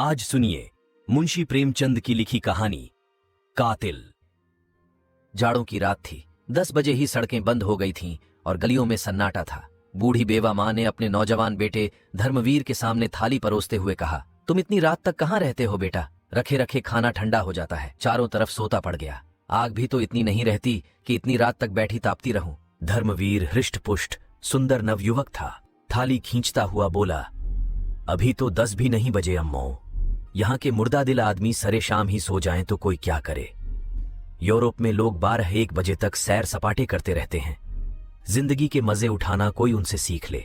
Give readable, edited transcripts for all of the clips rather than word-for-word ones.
आज सुनिए मुंशी प्रेमचंद की लिखी कहानी कातिल। जाड़ों की रात थी। 10 बजे ही सड़कें बंद हो गई थीं और गलियों में सन्नाटा था। बूढ़ी बेवा माँ ने अपने नौजवान बेटे धर्मवीर के सामने थाली परोसते हुए कहा, तुम इतनी रात तक कहाँ रहते हो बेटा? रखे रखे खाना ठंडा हो जाता है। चारों तरफ सोता पड़ गया। आग भी तो इतनी नहीं रहती कि इतनी रात तक बैठी तापती रहूं। धर्मवीर हृष्ट पुष्ट सुंदर नवयुवक था। थाली खींचता हुआ बोला, अभी तो 10 भी नहीं बजे अम्मो। यहाँ के मुर्दा दिल आदमी सरे शाम ही सो जाएं तो कोई क्या करे। यूरोप में लोग 12-1 बजे तक सैर सपाटे करते रहते हैं। जिंदगी के मजे उठाना कोई उनसे सीख ले।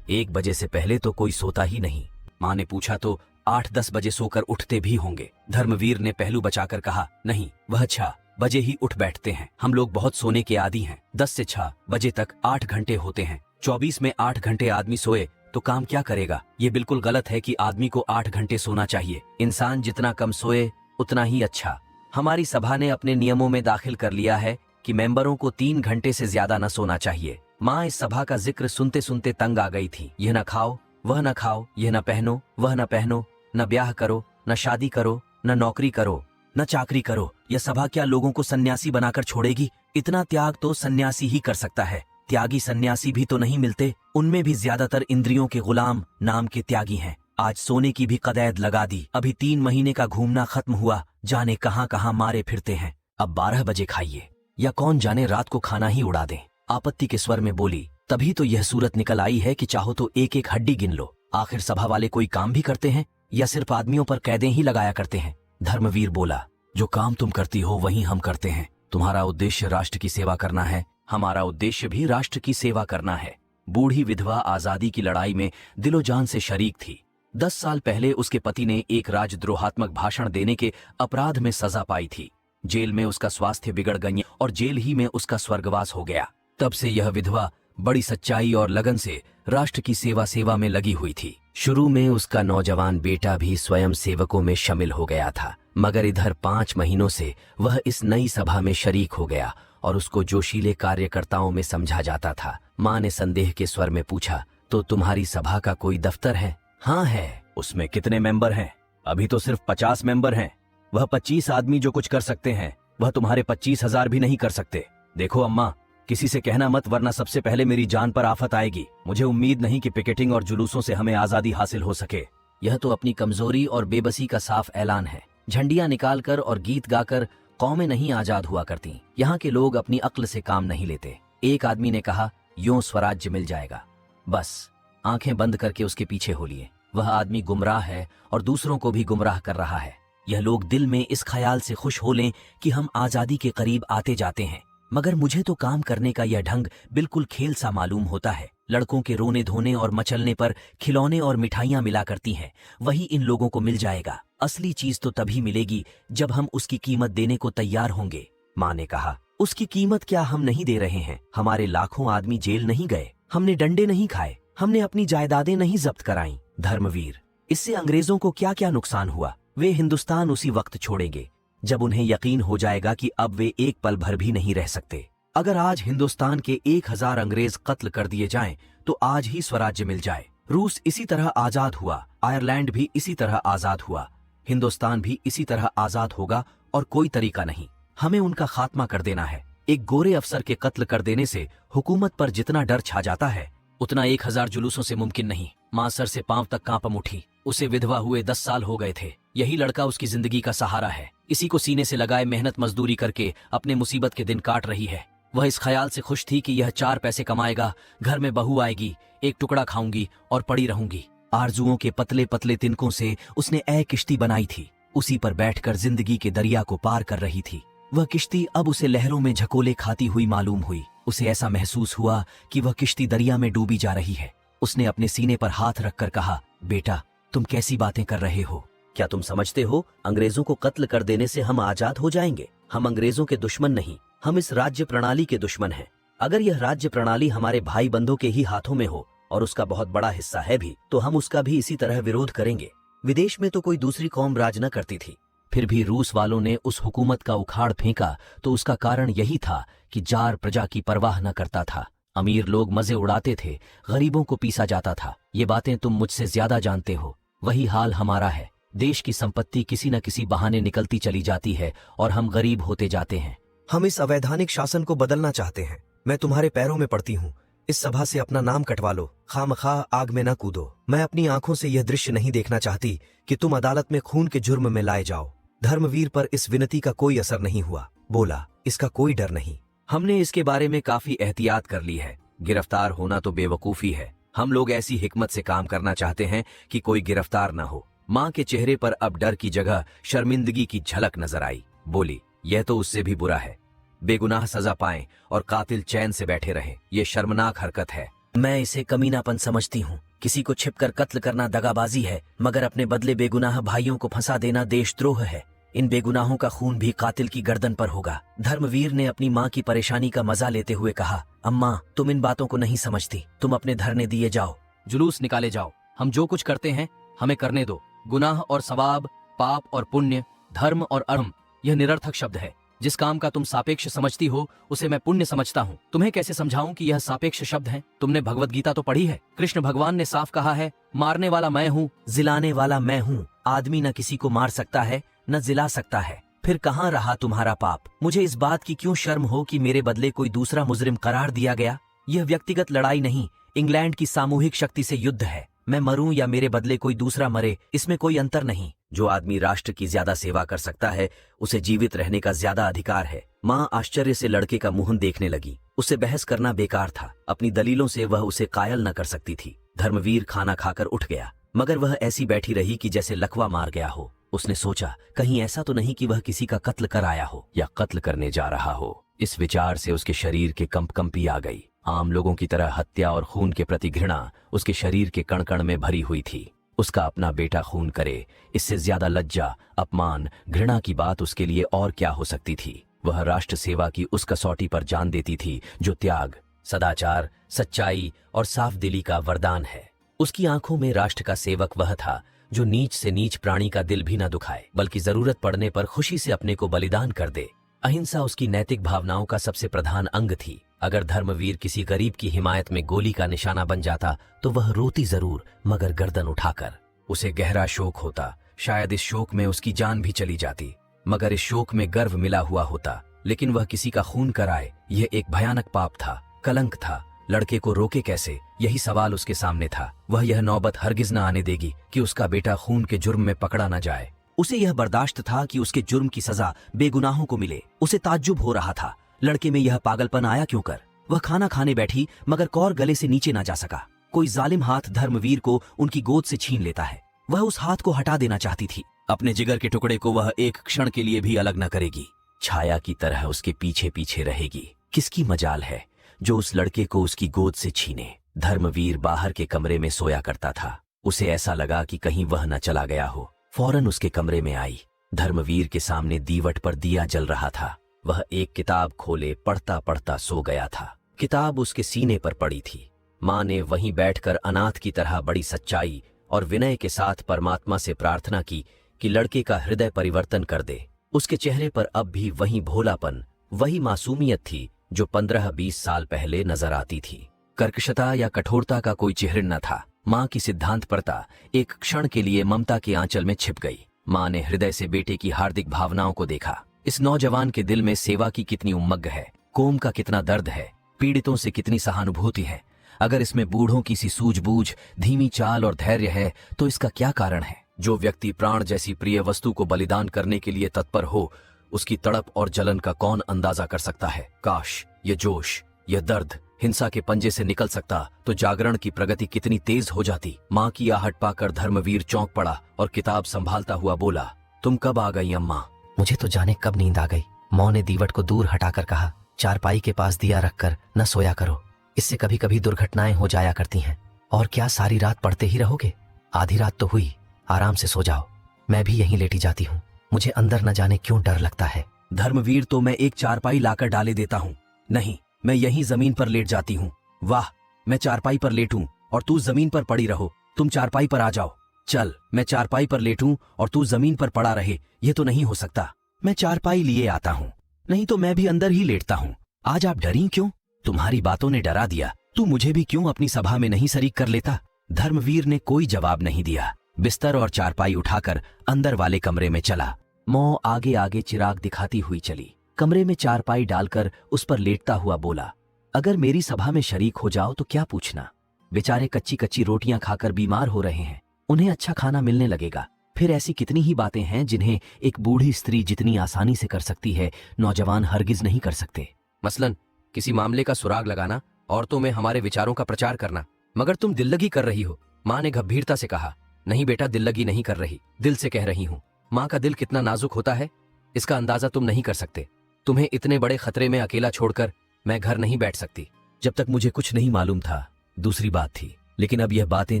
1 बजे से पहले तो कोई सोता ही नहीं। माँ ने पूछा तो 8-10 बजे सोकर उठते भी होंगे। धर्मवीर ने पहलू बचाकर कहा, नहीं, वह 6 बजे ही उठ बैठते हैं। हम लोग बहुत सोने के आदी हैं। 10 से 6 बजे तक 8 घंटे होते हैं। 24 में 8 घंटे आदमी सोए तो काम क्या करेगा? ये बिल्कुल गलत है कि आदमी को 8 घंटे सोना चाहिए। इंसान जितना कम सोए उतना ही अच्छा। हमारी सभा ने अपने नियमों में दाखिल कर लिया है कि मेंबरों को 3 घंटे से ज्यादा न सोना चाहिए। माँ इस सभा का जिक्र सुनते सुनते तंग आ गई थी। यह न खाओ, वह न खाओ, यह न पहनो, वह न पहनो, न ब्याह करो, न शादी करो, न नौकरी करो, न चाकरी करो। यह सभा क्या लोगों को सन्यासी बनाकर छोड़ेगी? इतना त्याग तो सन्यासी ही कर सकता है। त्यागी सन्यासी भी तो नहीं मिलते। उनमें भी ज्यादातर इंद्रियों के गुलाम नाम के त्यागी हैं। आज सोने की भी कदैद लगा दी। अभी 3 महीने का घूमना खत्म हुआ, जाने कहां कहां मारे फिरते हैं। अब 12 बजे खाइए, या कौन जाने रात को खाना ही उड़ा दें। आपत्ति के स्वर में बोली, तभी तो यह सूरत निकल आई है कि चाहो तो एक एक हड्डी गिन लो। आखिर सभा वाले कोई काम भी करते हैं या सिर्फ आदमियों पर कैदें ही लगाया करते हैं? धर्मवीर बोला, जो काम तुम करती हो वही हम करते हैं। तुम्हारा उद्देश्य राष्ट्र की सेवा करना है, हमारा उद्देश्य भी राष्ट्र की सेवा करना है। बूढ़ी विधवा आजादी की लड़ाई में दिलो जान से शरीक थी। 10 साल पहले उसके पति ने एक राजद्रोहात्मक भाषण देने के अपराध में सजा पाई थी। जेल में उसका स्वास्थ्य बिगड़ गई और जेल ही में उसका स्वर्गवास हो गया। तब से यह विधवा बड़ी सच्चाई और लगन से राष्ट्र की सेवा में लगी हुई थी। शुरू में उसका नौजवान बेटा भी स्वयं सेवकों में शामिल हो गया था, मगर इधर 5 महीनों से वह इस नई सभा में शरीक हो गया और उसको जोशीले कार्यकर्ताओं में समझा जाता था। माँ ने संदेह के स्वर में पूछा, तो तुम्हारी सभा का कोई दफ्तर है? हाँ है। उसमें कितने मेंबर हैं? अभी तो सिर्फ 50 मेंबर हैं। वह 25 आदमी जो कुछ कर सकते हैं वह तुम्हारे 25,000 भी नहीं कर सकते। देखो अम्मा, किसी से कहना मत, वरना सबसे पहले मेरी जान पर आफत आएगी। मुझे उम्मीद नहीं कि पिकेटिंग और जुलूसों से हमें आजादी हासिल हो सके। यह तो अपनी कमजोरी और बेबसी का साफ ऐलान है। झंडियां निकालकर और गीत गाकर कौमें नहीं आजाद हुआ करती। यहाँ के लोग अपनी अक्ल से काम नहीं लेते। एक आदमी ने कहा, यूं स्वराज्य मिल जाएगा। बस आंखें बंद करके उसके पीछे हो लिए। वह आदमी गुमराह है और दूसरों को भी गुमराह कर रहा है। यह लोग दिल में इस ख्याल से खुश हो लें कि हम आजादी के करीब आते जाते हैं, मगर मुझे तो काम करने का यह ढंग बिल्कुल खेल सा मालूम होता है। लड़कों के रोने धोने और मचलने पर खिलौने और मिठाइयां मिला करती हैं, वही इन लोगों को मिल जाएगा। असली चीज तो तभी मिलेगी जब हम उसकी कीमत देने को तैयार होंगे। माँ ने कहा, उसकी कीमत क्या हम नहीं दे रहे हैं? हमारे लाखों आदमी जेल नहीं गए, हमने डंडे नहीं खाए, हमने अपनी जायदादें नहीं जब्त कराई। धर्मवीर, इससे अंग्रेजों को क्या क्या नुकसान हुआ? वे हिंदुस्तान उसी वक्त छोड़ेंगे जब उन्हें यकीन हो जाएगा कि अब वे एक पल भर भी नहीं रह सकते। अगर आज हिंदुस्तान के 1000 अंग्रेज कत्ल कर दिए जाएं तो आज ही स्वराज्य मिल जाए। रूस इसी तरह आजाद हुआ, आयरलैंड भी इसी तरह आजाद हुआ, हिंदुस्तान भी इसी तरह आजाद होगा और कोई तरीका नहीं। हमें उनका खात्मा कर देना है। एक गोरे अफसर के कत्ल कर देने से हुकूमत पर जितना डर छा जाता है उतना 1000 जुलूसों से मुमकिन नहीं। माँ सर से पांव तक कांपम उठी। उसे विधवा हुए 10 साल हो गए थे। यही लड़का उसकी जिंदगी का सहारा है। इसी को सीने से लगाए मेहनत मजदूरी करके अपने मुसीबत के दिन काट रही है। वह इस ख्याल से खुश थी कि यह 4 पैसे कमाएगा, घर में बहू आएगी, एक टुकड़ा खाऊंगी और पड़ी रहूंगी। आरजुओं के पतले पतले तिनकों से उसने ए किश्ती बनाई थी। उसी पर बैठकर जिंदगी के दरिया को पार कर रही थी। वह किश्ती अब उसे लहरों में झकोले खाती हुई मालूम हुई। उसे ऐसा महसूस हुआ कि वह किश्ती दरिया में डूबी जा रही है। उसने अपने सीने पर हाथ रखकर कहा, बेटा, तुम कैसी बातें कर रहे हो? क्या तुम समझते हो अंग्रेजों को कत्ल कर देने से हम आजाद हो जाएंगे? हम अंग्रेजों के दुश्मन नहीं, हम इस राज्य प्रणाली के दुश्मन हैं। अगर यह राज्य प्रणाली हमारे भाई बंधों के ही हाथों में हो, और उसका बहुत बड़ा हिस्सा है भी, तो हम उसका भी इसी तरह विरोध करेंगे। विदेश में तो कोई दूसरी कौम राज न करती थी, फिर भी रूस वालों ने उस हुकूमत का उखाड़ फेंका तो उसका कारण यही था कि जार प्रजा की परवाह न करता था। अमीर लोग मजे उड़ाते थे, गरीबों को पीसा जाता था। ये बातें तुम मुझसे ज्यादा जानते हो। वही हाल हमारा है। देश की संपत्ति किसी न किसी बहाने निकलती चली जाती है और हम गरीब होते जाते हैं। हम इस अवैधानिक शासन को बदलना चाहते हैं। मैं तुम्हारे पैरों में पड़ती हूँ, इस सभा से अपना नाम कटवा लो, खामखा आग में न कूदो। मैं अपनी आंखों से यह दृश्य नहीं देखना चाहती कि तुम अदालत में खून के जुर्म में लाए जाओ। धर्मवीर पर इस विनती का कोई असर नहीं हुआ। बोला, इसका कोई डर नहीं। हमने इसके बारे में काफी एहतियात कर ली है। गिरफ्तार होना तो बेवकूफी है। हम लोग ऐसी हिकमत से काम करना चाहते हैं कि कोई गिरफ्तार न हो। माँ के चेहरे पर अब डर की जगह शर्मिंदगी की झलक नजर आई। बोली, यह तो उससे भी बुरा है। बेगुनाह सजा पाएं और कातिल चैन से बैठे रहें, यह शर्मनाक हरकत है। मैं इसे कमीनापन समझती हूँ। किसी को छिपकर कत्ल करना दगाबाजी है, मगर अपने बदले बेगुनाह भाइयों को फंसा देना देशद्रोह है। इन बेगुनाहों का खून भी कातिल की गर्दन पर होगा। धर्मवीर ने अपनी माँ की परेशानी का मजा लेते हुए कहा, अम्मा, तुम इन बातों को नहीं समझती। तुम अपने धरने दिए जाओ, जुलूस निकाले जाओ। हम जो कुछ करते हैं हमें करने दो। गुनाह और सवाब, पाप और पुण्य, धर्म और अधर्म, यह निरर्थक शब्द है। जिस काम का तुम सापेक्ष समझती हो उसे मैं पुण्य समझता हूँ। तुम्हें कैसे समझाऊं कि यह सापेक्ष शब्द है? तुमने भगवत गीता तो पढ़ी है। कृष्ण भगवान ने साफ कहा है, मारने वाला मैं हूँ, जिलाने वाला मैं हूँ। आदमी न किसी को मार सकता है न जिला सकता है। फिर कहाँ रहा तुम्हारा पाप? मुझे इस बात की क्यों शर्म हो कि मेरे बदले कोई दूसरा मुजरिम करार दिया गया? यह व्यक्तिगत लड़ाई नहीं, इंग्लैंड की सामूहिक शक्ति से युद्ध है। मैं मरूं या मेरे बदले कोई दूसरा मरे, इसमें कोई अंतर नहीं। जो आदमी राष्ट्र की ज्यादा सेवा कर सकता है उसे जीवित रहने का ज्यादा अधिकार है। माँ आश्चर्य से लड़के का मुंह देखने लगी। उससे बहस करना बेकार था। अपनी दलीलों से वह उसे कायल न कर सकती थी। धर्मवीर खाना खाकर उठ गया, मगर वह ऐसी बैठी रही कि जैसे लकवा मार गया हो। उसने सोचा, कहीं ऐसा तो नहीं कि वह किसी का कत्ल कर आया हो या कत्ल करने जा रहा हो। इस विचार से उसके शरीर के कंपकंपी आ गई। आम लोगों की तरह हत्या और खून के प्रति घृणा उसके शरीर के कण कण में भरी हुई थी। उसका अपना बेटा खून करे, इससे ज्यादा लज्जा, अपमान, घृणा की बात उसके लिए और क्या हो सकती थी। वह राष्ट्र सेवा की उस कसौटी पर जान देती थी जो त्याग, सदाचार, सच्चाई और साफ दिली का वरदान है। उसकी आंखों में राष्ट्र का सेवक वह था जो नीच से नीच प्राणी का दिल भी न दुखाए, बल्कि जरूरत पड़ने पर खुशी से अपने को बलिदान कर दे। अहिंसा उसकी नैतिक भावनाओं का सबसे प्रधान अंग थी। अगर धर्मवीर किसी गरीब की हिमायत में गोली का निशाना बन जाता तो वह रोती जरूर, मगर गर्दन उठाकर। उसे गहरा शोक होता। शायद इस शोक में उसकी जान भी चली जाती, मगर इस शोक में गर्व मिला हुआ होता। लेकिन वह किसी का खून कराए, यह एक भयानक पाप था, कलंक था। लड़के को रोके कैसे, यही सवाल उसके सामने था। वह यह नौबत हरगिज न आने देगी कि उसका बेटा खून के जुर्म में पकड़ा न जाए। उसे यह बर्दाश्त था कि उसके जुर्म की सजा बेगुनाहों को मिले। उसे ताज्जुब हो रहा था, लड़के में यह पागलपन आया क्यों कर। वह खाना खाने बैठी, मगर कौर गले से नीचे ना जा सका। कोई जालिम हाथ धर्मवीर को उनकी गोद से छीन लेता है। वह उस हाथ को हटा देना चाहती थी। अपने जिगर के टुकड़े को वह एक क्षण के लिए भी अलग न करेगी। छाया की तरह उसके पीछे पीछे रहेगी। किसकी मजाल है जो उस लड़के को उसकी गोद से छीने। धर्मवीर बाहर के कमरे में सोया करता था। उसे ऐसा लगा कि कहीं वह न चला गया हो। फौरन उसके कमरे में आई। धर्मवीर के सामने दीवट पर दिया जल रहा था। वह एक किताब खोले पढ़ता पढ़ता सो गया था। किताब उसके सीने पर पड़ी थी। माँ ने वहीं बैठकर अनाथ की तरह बड़ी सच्चाई और विनय के साथ परमात्मा से प्रार्थना की कि लड़के का हृदय परिवर्तन कर दे। उसके चेहरे पर अब भी वही भोलापन, वही मासूमियत थी जो 15-20 साल पहले नजर आती थी। कर्कशता या कठोरता का कोई चिह्न न था। माँ की सिद्धांतपरता एक क्षण के लिए ममता के आंचल में छिप गई। माँ ने हृदय से बेटे की हार्दिक भावनाओं को देखा। इस नौजवान के दिल में सेवा की कितनी उमंग है, कौम का कितना दर्द है, पीड़ितों से कितनी सहानुभूति है। अगर इसमें बूढ़ों की सी सूझबूझ, धीमी चाल और धैर्य है तो इसका क्या कारण है? जो व्यक्ति प्राण जैसी प्रिय वस्तु को बलिदान करने के लिए तत्पर हो, उसकी तड़प और जलन का कौन अंदाजा कर सकता है? काश ये जोश, यह दर्द हिंसा के पंजे से निकल सकता तो जागरण की प्रगति कितनी तेज हो जाती। माँ की आहट पाकर धर्मवीर चौंक पड़ा और किताब संभालता हुआ बोला, तुम कब आ गई अम्मा? मुझे तो जाने कब नींद आ गई। मौ ने दीवट को दूर हटाकर कहा, चारपाई के पास दिया रखकर न सोया करो, इससे कभी कभी दुर्घटनाएं हो जाया करती हैं। और क्या सारी रात पढ़ते ही रहोगे? आधी रात तो हुई, आराम से सो जाओ। मैं भी यहीं लेटी जाती हूँ। मुझे अंदर न जाने क्यों डर लगता है। धर्मवीर, तो मैं एक चारपाई लाकर डाले देता हूँ। नहीं, मैं यहीं जमीन पर लेट जाती हूँ। वाह, मैं चारपाई पर लेटूं और तू जमीन पर पड़ी रहो। तुम चारपाई पर आ जाओ। चल, मैं चारपाई पर लेटूं और तू जमीन पर पड़ा रहे, ये तो नहीं हो सकता। मैं चारपाई लिए आता हूँ, नहीं तो मैं भी अंदर ही लेटता हूँ। आज आप डरी क्यों? तुम्हारी बातों ने डरा दिया। तू मुझे भी क्यों अपनी सभा में नहीं शरीक कर लेता? धर्मवीर ने कोई जवाब नहीं दिया। बिस्तर और चारपाई उठाकर अंदर वाले कमरे में चला। मौ आगे आगे चिराग दिखाती हुई चली। कमरे में चारपाई डालकर उस पर लेटता हुआ बोला, अगर मेरी सभा में शरीक हो जाओ तो क्या पूछना। बेचारे कच्ची कच्ची रोटियां खाकर बीमार हो रहे हैं, उन्हें अच्छा खाना मिलने लगेगा। फिर ऐसी कितनी ही बातें हैं जिन्हें एक बूढ़ी स्त्री जितनी आसानी से कर सकती है, नौजवान हरगिज नहीं कर सकते। मसलन किसी मामले का सुराग लगाना, औरतों में हमारे विचारों का प्रचार करना। मगर तुम दिल्लगी कर रही हो। माँ ने गंभीरता से कहा, नहीं बेटा, दिल्लगी नहीं कर रही, दिल से कह रही हूँ। माँ का दिल कितना नाजुक होता है, इसका अंदाजा तुम नहीं कर सकते। तुम्हें इतने बड़े खतरे में अकेला छोड़कर मैं घर नहीं बैठ सकती। जब तक मुझे कुछ नहीं मालूम था दूसरी बात थी, लेकिन अब यह बातें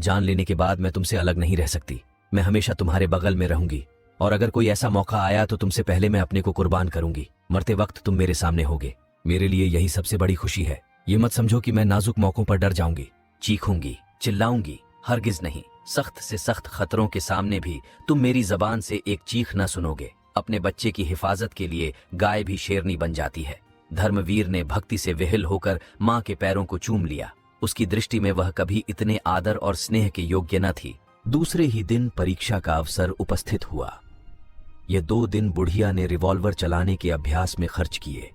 जान लेने के बाद मैं तुमसे अलग नहीं रह सकती। मैं हमेशा तुम्हारे बगल में रहूंगी, और अगर कोई ऐसा मौका आया तो तुमसे पहले मैं अपने को कुर्बान करूंगी। मरते वक्त तुम मेरे सामने होगे। मेरे लिए यही सबसे बड़ी खुशी है। ये मत समझो कि मैं नाजुक मौकों पर डर जाऊंगी, चीखूंगी, चिल्लाऊंगी, हरगिज नहीं। सख्त से सख्त खतरों के सामने भी तुम मेरी जबान से एक चीख न सुनोगे। अपने बच्चे की हिफाजत के लिए गाय भी शेरनी बन जाती है। धर्मवीर ने भक्ति से विहिल होकर माँ के पैरों को चूम लिया। उसकी दृष्टि में वह कभी इतने आदर और स्नेह के योग्य न थी। दूसरे ही दिन परीक्षा का अवसर उपस्थित हुआ। ये 2 दिन बुढ़िया ने रिवॉल्वर चलाने के अभ्यास में खर्च किए।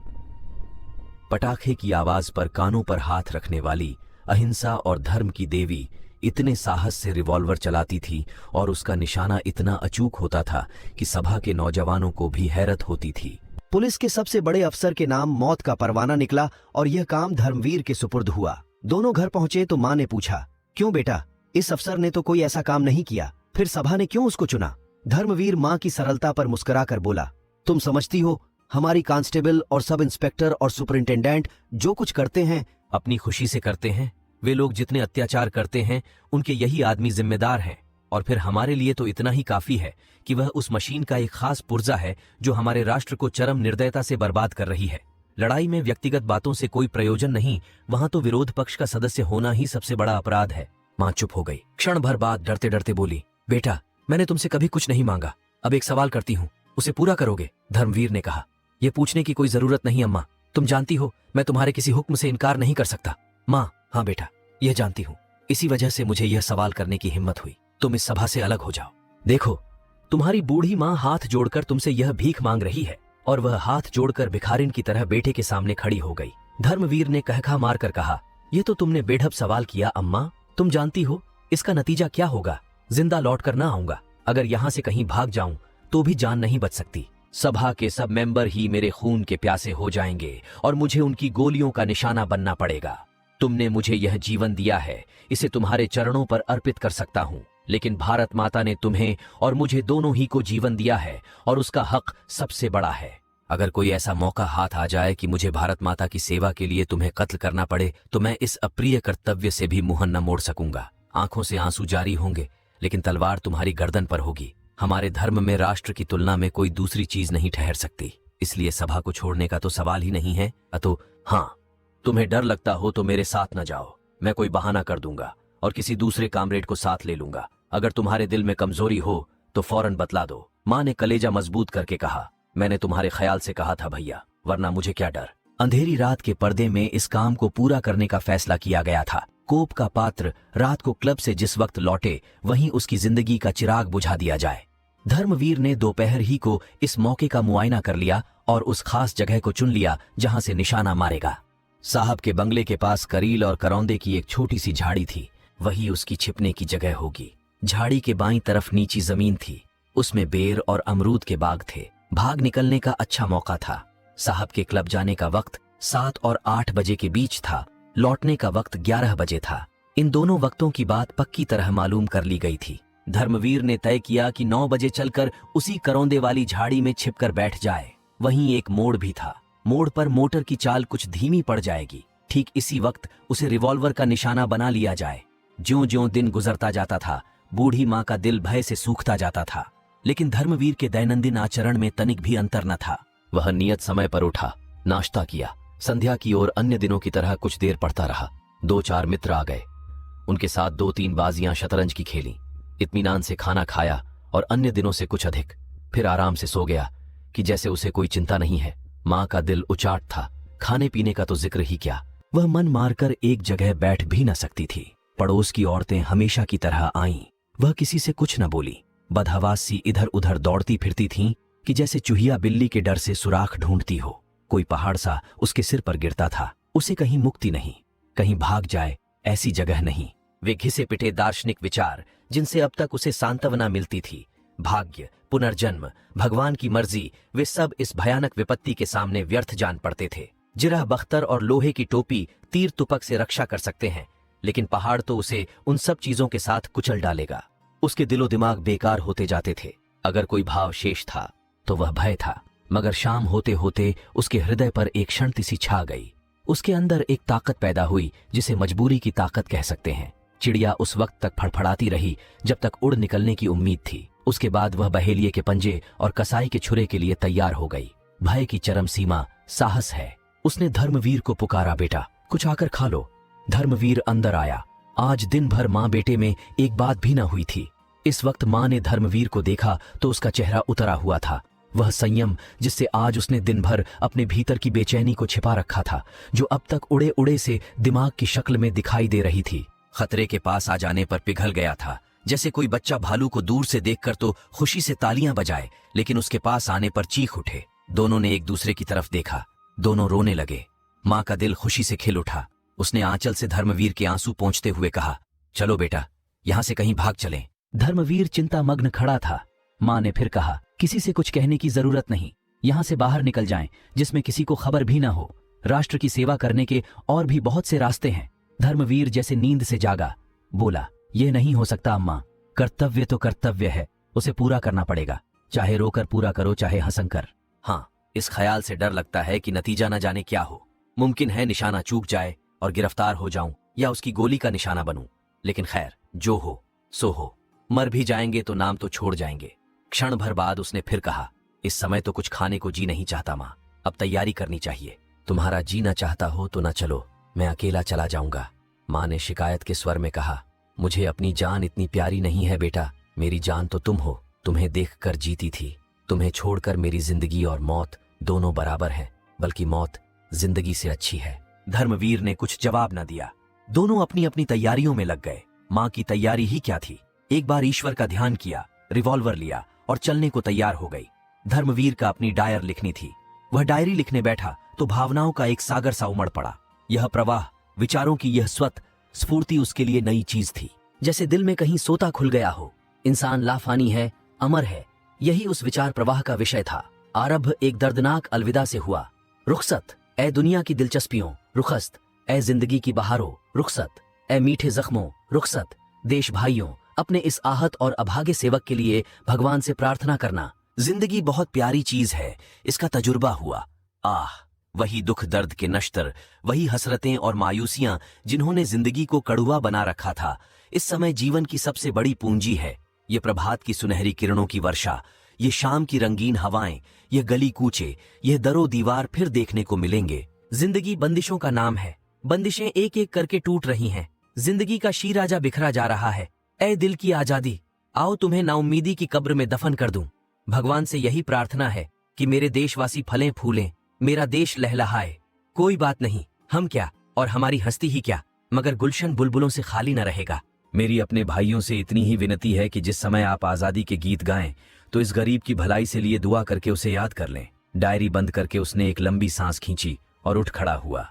पटाखे की आवाज पर कानों पर हाथ रखने वाली अहिंसा और धर्म की देवी इतने साहस से रिवॉल्वर चलाती थी और उसका निशाना इतना अचूक होता था कि सभा के नौजवानों को भी हैरत होती थी। पुलिस के सबसे बड़े अफसर के नाम मौत का परवाना निकला और यह काम धर्मवीर के सुपुर्द हुआ। दोनों घर पहुंचे तो माँ ने पूछा, क्यों बेटा, इस अफसर ने तो कोई ऐसा काम नहीं किया, फिर सभा ने क्यों उसको चुना? धर्मवीर माँ की सरलता पर मुस्कुराकर बोला, तुम समझती हो, हमारी कांस्टेबल और सब इंस्पेक्टर और सुपरिंटेंडेंट जो कुछ करते हैं अपनी खुशी से करते हैं। वे लोग जितने अत्याचार करते हैं उनके यही आदमी जिम्मेदार हैं। और फिर हमारे लिए तो इतना ही काफी है कि वह उस मशीन का एक खास पुर्जा है जो हमारे राष्ट्र को चरम निर्दयता से बर्बाद कर रही है। लड़ाई में व्यक्तिगत बातों से कोई प्रयोजन नहीं, वहां तो विरोध पक्ष का सदस्य होना ही सबसे बड़ा अपराध है। माँ चुप हो गई। क्षण भर बाद डरते डरते बोली, बेटा, मैंने तुमसे कभी कुछ नहीं मांगा, अब एक सवाल करती हूँ, उसे पूरा करोगे? धर्मवीर ने कहा, यह पूछने की कोई जरूरत नहीं अम्मा, तुम जानती हो मैं तुम्हारे किसी हुक्म से इनकार नहीं कर सकता। माँ, हाँ बेटा, यह जानती हूँ, इसी वजह से मुझे यह सवाल करने की हिम्मत हुई। तुम इस सभा से अलग हो जाओ। देखो, तुम्हारी बूढ़ी माँ हाथ जोड़कर तुमसे यह भीख मांग रही है। और वह हाथ जोड़कर भिखारिन की तरह बेटे के सामने खड़ी हो गई। धर्मवीर ने कहखा मारकर कहा, यह तो तुमने बेढब सवाल किया अम्मा, तुम जानती हो इसका नतीजा क्या होगा? जिंदा लौट कर ना आऊंगा। अगर यहाँ से कहीं भाग जाऊं तो भी जान नहीं बच सकती। सभा के सब मेंबर ही मेरे खून के प्यासे हो जाएंगे और मुझे उनकी गोलियों का निशाना बनना पड़ेगा। तुमने मुझे यह जीवन दिया है, इसे तुम्हारे चरणों पर अर्पित कर सकता हूँ, लेकिन भारत माता ने तुम्हें और मुझे दोनों ही को जीवन दिया है और उसका हक सबसे बड़ा है। अगर कोई ऐसा मौका हाथ आ जाए कि मुझे भारत माता की सेवा के लिए तुम्हें कत्ल करना पड़े तो मैं इस अप्रिय कर्तव्य से भी मुंह न मोड़ सकूंगा। आंखों से आंसू जारी होंगे, लेकिन तलवार तुम्हारी गर्दन पर होगी। हमारे धर्म में राष्ट्र की तुलना में कोई दूसरी चीज नहीं ठहर सकती, इसलिए सभा को छोड़ने का तो सवाल ही नहीं है। अतो हाँ, तुम्हें डर लगता हो तो मेरे साथ न जाओ, मैं कोई बहाना कर दूंगा और किसी दूसरे कामरेड को साथ ले लूंगा। अगर तुम्हारे दिल में कमजोरी हो तो फौरन बतला दो। माँ ने कलेजा मजबूत करके कहा, मैंने तुम्हारे ख्याल से कहा था भैया, वरना मुझे क्या डर। अंधेरी रात के पर्दे में इस काम को पूरा करने का फैसला किया गया था। कोप का पात्र रात को क्लब से जिस वक्त लौटे वहीं उसकी जिंदगी का चिराग बुझा दिया जाए। धर्मवीर ने दोपहर ही को इस मौके का मुआयना कर लिया और उस खास जगह को चुन लिया जहां से निशाना मारेगा। साहब के बंगले के पास करील और करौंदे की एक छोटी सी झाड़ी थी, वही उसकी छिपने की जगह होगी। झाड़ी के बाईं तरफ नीची जमीन थी, उसमें बेर और अमरूद के बाग थे। भाग निकलने का अच्छा मौका था। साहब के क्लब जाने का वक्त 7 और 8 बजे के बीच था, लौटने का वक्त 11 बजे था। इन दोनों वक्तों की बात पक्की तरह मालूम कर ली गई थी। धर्मवीर ने तय किया कि 9 बजे चलकर उसी करौंदे वाली झाड़ी में छिपकर बैठ जाए। वहीं एक मोड़ भी था, मोड़ पर मोटर की चाल कुछ धीमी पड़ जाएगी। ठीक इसी वक्त उसे रिवॉल्वर का निशाना बना लिया जाए। ज्यों-ज्यों दिन गुजरता जाता था, बूढ़ी माँ का दिल भय से सूखता जाता था, लेकिन धर्मवीर के दैनंदिन आचरण में तनिक भी अंतर न था। वह नियत समय पर उठा, नाश्ता किया, संध्या की ओर अन्य दिनों की तरह कुछ देर पढ़ता रहा। 2-4 मित्र आ गए, उनके साथ 2-3 बाजियां शतरंज की खेली। इत्मीनान से खाना खाया और अन्य दिनों से कुछ अधिक। फिर आराम से सो गया कि जैसे उसे कोई चिंता नहीं है। माँ का दिल उचाट था, खाने पीने का तो जिक्र ही क्या। वह मन मारकर एक जगह बैठ भी न सकती थी। पड़ोस की औरतें हमेशा की तरह आईं, वह किसी से कुछ न बोली, बदहवास सी इधर उधर दौड़ती फिरती थीं कि जैसे चूहिया बिल्ली के डर से सुराख ढूंढती हो। कोई पहाड़ सा उसके सिर पर गिरता था। उसे कहीं मुक्ति नहीं, कहीं भाग जाए ऐसी जगह नहीं। वे घिसे पिटे दार्शनिक विचार जिनसे अब तक उसे सांत्वना मिलती थी, भाग्य, पुनर्जन्म, भगवान की मर्जी, वे सब इस भयानक विपत्ति के सामने व्यर्थ जान पड़ते थे। जिरह बख्तर और लोहे की टोपी तीर तुपक से रक्षा कर सकते हैं, लेकिन पहाड़ तो उसे उन सब चीजों के साथ कुचल डालेगा। उसके दिलो दिमाग बेकार होते जाते थे। अगर कोई भाव शेष था तो वह भय था। मगर शाम होते होते उसके हृदय पर एक क्षणति सी छा गई। उसके अंदर एक ताकत पैदा हुई जिसे मजबूरी की ताकत कह सकते हैं। चिड़िया उस वक्त तक फड़फड़ाती रही जब तक उड़ निकलने की उम्मीद थी। उसके बाद वह बहेलिए के पंजे और कसाई के छुरे के लिए तैयार हो गई। भय की चरम सीमा साहस है। उसने धर्मवीर को पुकारा, बेटा कुछ आकर खा लो। धर्मवीर अंदर आया। आज दिन भर माँ बेटे में एक बात भी न हुई थी। इस वक्त माँ ने धर्मवीर को देखा तो उसका चेहरा उतरा हुआ था। वह संयम जिससे आज उसने दिन भर अपने भीतर की बेचैनी को छिपा रखा था, जो अब तक उड़े उड़े से दिमाग की शक्ल में दिखाई दे रही थी, खतरे के पास आ जाने पर पिघल गया था। जैसे कोई बच्चा भालू को दूर से देखकर तो खुशी से तालियां बजाए, लेकिन उसके पास आने पर चीख उठे। दोनों ने एक दूसरे की तरफ देखा। दोनों रोने लगे। माँ का दिल खुशी से खिल उठा। उसने आंचल से धर्मवीर के आंसू पोंछते हुए कहा, चलो बेटा, यहां से कहीं भाग चलें। धर्मवीर चिंतामग्न खड़ा था। माँ ने फिर कहा, किसी से कुछ कहने की जरूरत नहीं, यहां से बाहर निकल जाएं, जिसमें किसी को खबर भी ना हो। राष्ट्र की सेवा करने के और भी बहुत से रास्ते हैं। धर्मवीर जैसे नींद से जागा, बोला, यह नहीं हो सकता अम्मा। कर्तव्य तो कर्तव्य है, उसे पूरा करना पड़ेगा, चाहे रोकर पूरा करो चाहे हंसकर। हाँ, इस ख्याल से डर लगता है कि नतीजा न जाने क्या हो। मुमकिन है निशाना चूक जाए और गिरफ्तार हो जाऊं या उसकी गोली का निशाना बनूं, लेकिन खैर जो हो सो हो। मर भी जाएंगे तो नाम तो छोड़ जाएंगे। क्षण भर बाद उसने फिर कहा, इस समय तो कुछ खाने को जी नहीं चाहता माँ, अब तैयारी करनी चाहिए। तुम्हारा जीना चाहता हो तो न चलो, मैं अकेला चला जाऊंगा। माँ ने शिकायत के स्वर में कहा, मुझे अपनी जान इतनी प्यारी नहीं है बेटा। मेरी जान तो तुम हो, तुम्हें देखकर जीती थी। तुम्हें छोड़कर मेरी जिंदगी और मौत दोनों बराबर है, बल्कि मौत जिंदगी से अच्छी है। धर्मवीर ने कुछ जवाब न दिया। दोनों अपनी अपनी तैयारियों में लग गए। माँ की तैयारी ही क्या थी, एक बार ईश्वर का ध्यान किया, रिवॉल्वर लिया और चलने को तैयार हो गई। धर्मवीर का अपनी डायर लिखनी थी। वह डायरी लिखने बैठा तो भावनाओं का एक सागर सा उमड़ पड़ा। यह प्रवाह, विचारों की यह स्वत स्फूर्ति उसके लिए नई चीज थी, जैसे दिल में कहीं सोता खुल गया हो। इंसान लाफानी है, अमर है, यही उस विचार प्रवाह का विषय था। आरंभ एक दर्दनाक अलविदा से हुआ। रुखसत ए दुनिया की दिलचस्पियों, रुखसत ए जिंदगी की बहारों, रुखसत ए मीठे जख्मों, रुखसत। देश भाइयों, अपने इस आहत और अभागे सेवक के लिए भगवान से प्रार्थना करना। जिंदगी बहुत प्यारी चीज है, इसका तजुर्बा हुआ। आह, वही दुख दर्द के नश्तर, वही हसरतें और मायूसियां जिन्होंने जिंदगी को कड़वा बना रखा था, इस समय जीवन की सबसे बड़ी पूंजी है। ये प्रभात की सुनहरी किरणों की वर्षा, ये शाम की रंगीन हवाएं, ये गली कूचे, ये दरो दीवार फिर देखने को मिलेंगे। जिंदगी बंदिशों का नाम है, बंदिशें एक एक करके टूट रही हैं। जिंदगी का शीराजा बिखरा जा रहा है। ऐ दिल की आजादी, आओ तुम्हें नाउम्मीदी की कब्र में दफन कर दूं। भगवान से यही प्रार्थना है कि मेरे देशवासी फलें फूलें, मेरा देश लहलहाए। कोई बात नहीं, हम क्या और हमारी हस्ती ही क्या, मगर गुलशन बुलबुलों से खाली न रहेगा। मेरी अपने भाइयों से इतनी ही विनती है कि जिस समय आप आजादी के गीत गाएं तो इस गरीब की भलाई से लिए दुआ करके उसे याद कर लें। डायरी बंद करके उसने एक लंबी सांस खींची और उठ खड़ा हुआ।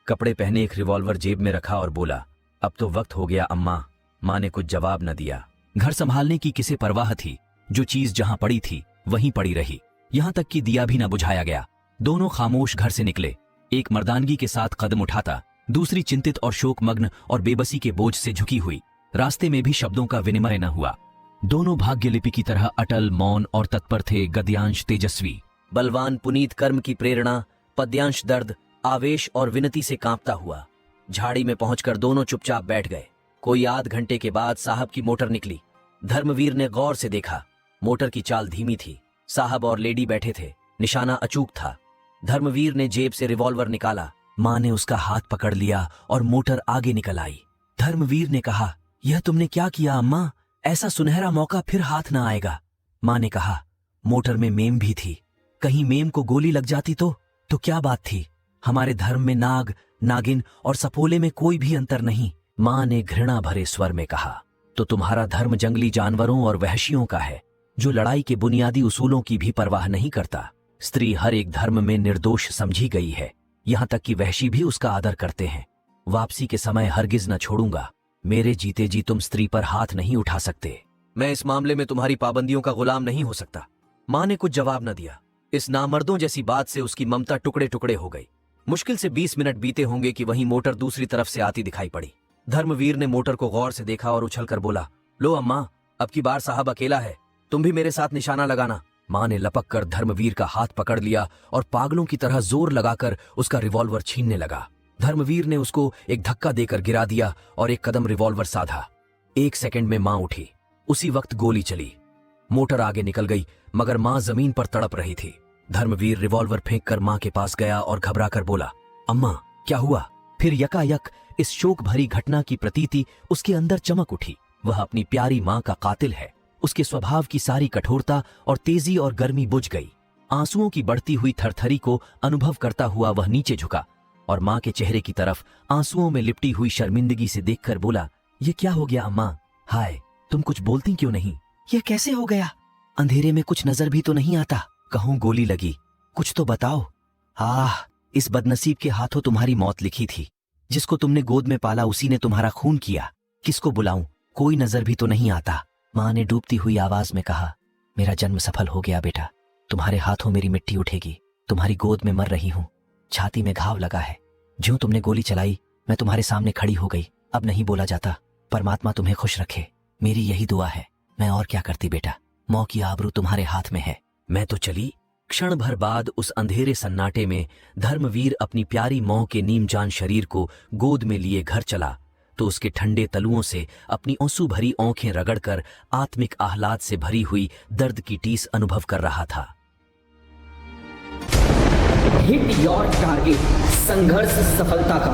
कपड़े पहने एक रिवॉल्वर जेब में रखा और बोला, अब तो वक्त हो गया अम्मा। माँ ने कुछ जवाब न दिया। घर संभालने की किसे परवाह थी, जो चीज जहां पड़ी थी वहीं पड़ी रही। यहां तक कि दिया भी न बुझाया गया। दोनों खामोश घर से निकले। एक मर्दानगी के साथ कदम उठाता, दूसरी चिंतित और शोकमग्न और बेबसी के बोझ से झुकी हुई। रास्ते में भी शब्दों का विनिमय न हुआ। दोनों भाग्यलिपि की तरह अटल, मौन और तत्पर थे। गद्यांश तेजस्वी, बलवान पुनीत कर्म की प्रेरणा, पद्यांश दर्द, आवेश और विनती से कांपता हुआ। झाड़ी में पहुंचकर दोनों चुपचाप बैठ गए। कोई आध घंटे के बाद साहब की मोटर निकली। धर्मवीर ने गौर से देखा। मोटर की चाल धीमी थी। साहब और लेडी बैठे थे। निशाना अचूक था। धर्मवीर ने जेब से रिवॉल्वर निकाला। माँ ने उसका हाथ पकड़ लिया और मोटर आगे निकल आई। धर्मवीर ने कहा, यह तुमने क्या किया अम्मा? ऐसा सुनहरा मौका फिर हाथ न आएगा। माँ ने कहा, मोटर में मेम भी थी, कहीं मेम को गोली लग जाती तो क्या बात थी? हमारे धर्म में नाग, नागिन और सपोले में कोई भी अंतर नहीं। माँ ने घृणा भरे स्वर में कहा। तो तुम्हारा धर्म जंगली जानवरों और वहशियों का है, जो लड़ाई के बुनियादी उसूलों की भी परवाह नहीं करता। स्त्री हर एक धर्म में निर्दोष समझी गई है, यहां तक कि वहशी भी उसका आदर करते हैं। वापसी के समय हरगिज न छोड़ूंगा। मेरे जीते जी तुम स्त्री पर हाथ नहीं उठा सकते। मैं इस मामले में तुम्हारी पाबंदियों का गुलाम नहीं हो सकता। मां ने कुछ जवाब न दिया। इस नामर्दों जैसी बात से उसकी ममता टुकड़े टुकड़े हो गई। मुश्किल से 20 मिनट बीते होंगे कि वहीं मोटर दूसरी तरफ से आती दिखाई पड़ी। धर्मवीर ने मोटर को गौर से देखा और उछलकर बोला, लो अम्मा, अब की बार साहब अकेला है, तुम भी मेरे साथ निशाना लगाना। मां ने लपक कर धर्मवीर का हाथ पकड़ लिया और पागलों की तरह जोर लगाकर उसका रिवॉल्वर छीनने लगा। धर्मवीर ने उसको एक धक्का देकर गिरा दिया और एक कदम रिवॉल्वर साधा। 1 सेकंड में मां उठी। उसी वक्त गोली चली। मोटर आगे निकल गई, मगर मां जमीन पर तड़प रही थी। धर्मवीर रिवॉल्वर फेंक कर मां के पास गया और घबराकर बोला, अम्मा क्या हुआ? फिर यकायक इस शोक भरी घटना की प्रतीति उसके अंदर चमक उठी। वह अपनी प्यारी मां का कातिल है। उसके स्वभाव की सारी कठोरता और तेजी और गर्मी बुझ गई। आंसुओं की बढ़ती हुई थरथरी को अनुभव करता हुआ वह नीचे झुका और मां के चेहरे की तरफ आंसुओं में लिपटी हुई शर्मिंदगी से देखकर बोला, ये क्या हो गया अम्मा? हाय, तुम कुछ बोलती क्यों नहीं? ये कैसे हो गया? अंधेरे में कुछ नजर भी तो नहीं आता। कहूं गोली लगी, कुछ तो बताओ। इस बदनसीब के हाथों तुम्हारी मौत लिखी थी। जिसको तुमने गोद में पाला उसी ने तुम्हारा खून किया। किसको बुलाऊं? कोई नजर भी तो नहीं आता। मां ने डूबती हुई आवाज में कहा, मेरा जन्म सफल हो गया बेटा। तुम्हारे हाथों मेरी मिट्टी उठेगी। तुम्हारी गोद में मर रही हूं। छाती में घाव लगा है। ज्यों तुमने गोली चलाई मैं तुम्हारे सामने खड़ी हो गई। अब नहीं बोला जाता। परमात्मा तुम्हें खुश रखे, मेरी यही दुआ है। मैं और क्या करती बेटा, मौत की आबरू तुम्हारे हाथ में है। मैं तो चली। क्षण भर बाद उस अंधेरे सन्नाटे में धर्मवीर अपनी प्यारी मौ के नीमजान शरीर को गोद में लिए घर चला तो उसके ठंडे तलुओं से अपनी आंसू भरी आंखें रगड़कर आत्मिक आह्लाद से भरी हुई दर्द की टीस अनुभव कर रहा था। हिट योर टारगेट, संघर्ष सफलता का।